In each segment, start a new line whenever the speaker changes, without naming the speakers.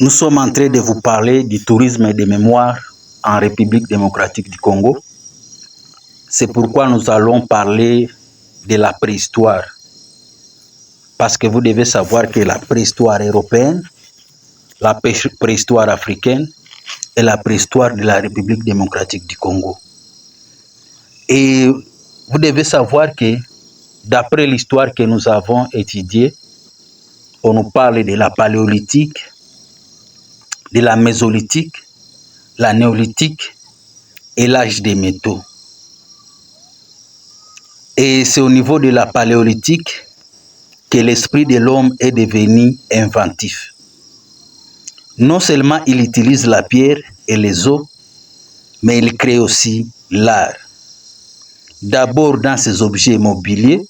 Nous sommes en train de vous parler du tourisme et des mémoires en République démocratique du Congo. C'est pourquoi nous allons parler de la préhistoire. Parce que vous devez savoir que la préhistoire européenne, la préhistoire africaine et la préhistoire de la République démocratique du Congo. Et vous devez savoir que d'après l'histoire que nous avons étudiée, on nous parle de la paléolithique, de la mésolithique, la néolithique et l'âge des métaux. Et c'est au niveau de la paléolithique que l'esprit de l'homme est devenu inventif. Non seulement il utilise la pierre et les os, mais il crée aussi l'art. D'abord dans ses objets mobiliers,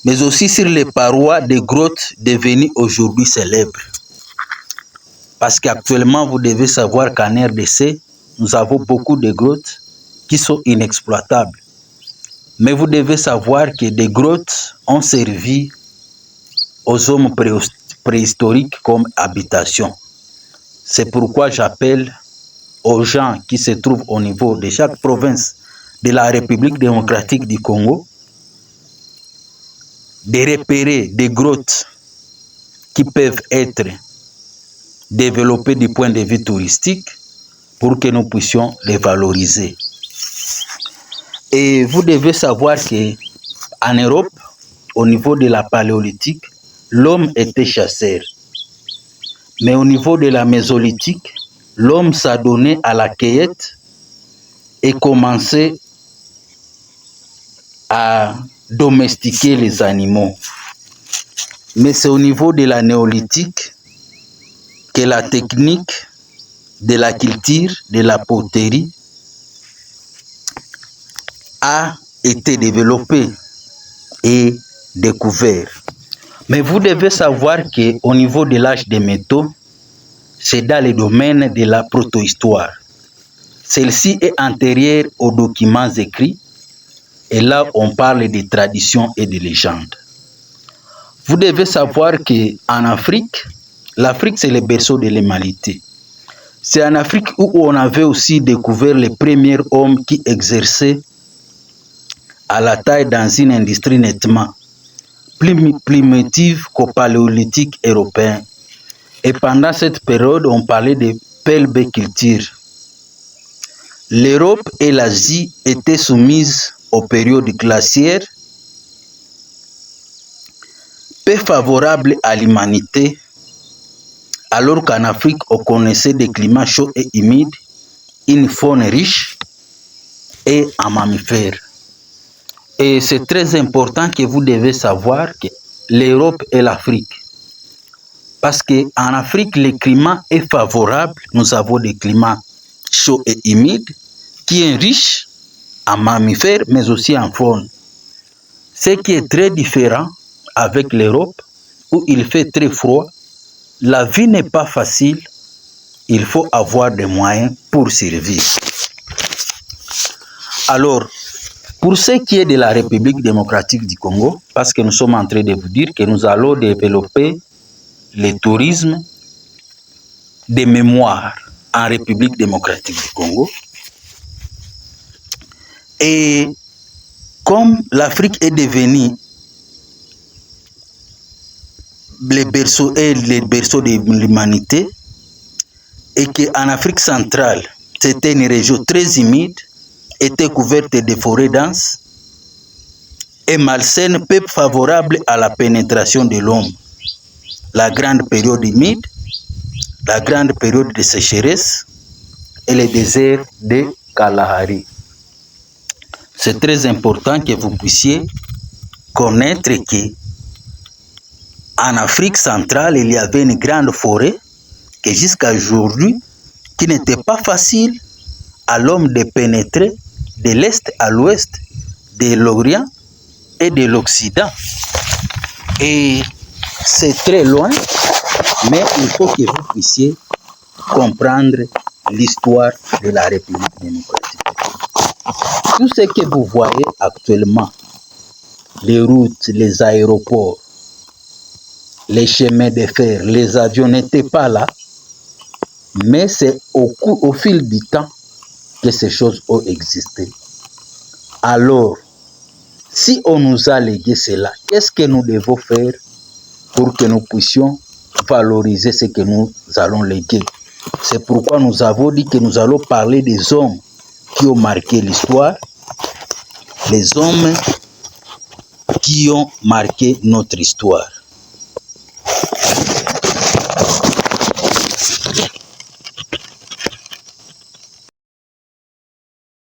mais aussi sur les parois des grottes devenues aujourd'hui célèbres. Parce qu'actuellement, vous devez savoir qu'en RDC, nous avons beaucoup de grottes qui sont inexploitables. Mais vous devez savoir que des grottes ont servi aux hommes préhistoriques comme habitation. C'est pourquoi j'appelle aux gens qui se trouvent au niveau de chaque province de la République démocratique du Congo de repérer des grottes qui peuvent être développées du point de vue touristique pour que nous puissions les valoriser. Et vous devez savoir qu'en Europe, au niveau de la paléolithique, l'homme était chasseur. Mais au niveau de la mésolithique, l'homme s'adonnait à la cueillette et commençait à domestiquer les animaux. Mais c'est au niveau de la néolithique que la technique de la culture, de la poterie a été développée et découverte. Mais vous devez savoir qu'au niveau de l'âge des métaux, c'est dans le domaine de la protohistoire. Celle-ci est antérieure aux documents écrits et là on parle de traditions et de légendes. Vous devez savoir qu'en Afrique, l'Afrique c'est le berceau de l'humanité. C'est en Afrique où on avait aussi découvert les premiers hommes qui exerçaient à la taille dans une industrie nettement plus primitive qu'au paléolithique européen. Et pendant cette période, on parlait de pelviculture. L'Europe et l'Asie étaient soumises aux périodes glaciaires, peu favorables à l'humanité, alors qu'en Afrique, on connaissait des climats chauds et humides, une faune riche et en mammifères. Et c'est très important que vous devez savoir que l'Europe et l'Afrique, parce qu'en Afrique, le climat est favorable. Nous avons des climats chauds et humides qui est riche en mammifères, mais aussi en faune. Ce qui est très différent avec l'Europe, où il fait très froid. La vie n'est pas facile. Il faut avoir des moyens pour survivre. Alors, pour ce qui est de la République démocratique du Congo, parce que nous sommes en train de vous dire que nous allons développer le tourisme des mémoires en République démocratique du Congo. Et comme l'Afrique est devenue le berceau de l'humanité, et qu'en Afrique centrale, c'était une région très humide, était couverte de forêts denses et malsaines, peu favorables à la pénétration de l'homme. La grande période humide, la grande période de sécheresse et le désert de Kalahari. C'est très important que vous puissiez connaître qu'en Afrique centrale, il y avait une grande forêt que jusqu'à aujourd'hui, qui n'était pas facile à l'homme de pénétrer de l'Est à l'Ouest, de l'Orient et de l'Occident. Et c'est très loin, mais il faut que vous puissiez comprendre l'histoire de la République démocratique. Tout ce que vous voyez actuellement, les routes, les aéroports, les chemins de fer, les avions n'étaient pas là, mais c'est au fil du temps que ces choses ont existé. Alors, si on nous a légué cela, qu'est-ce que nous devons faire pour que nous puissions valoriser ce que nous allons léguer? C'est pourquoi nous avons dit que nous allons parler des hommes qui ont marqué l'histoire, les hommes qui ont marqué notre histoire.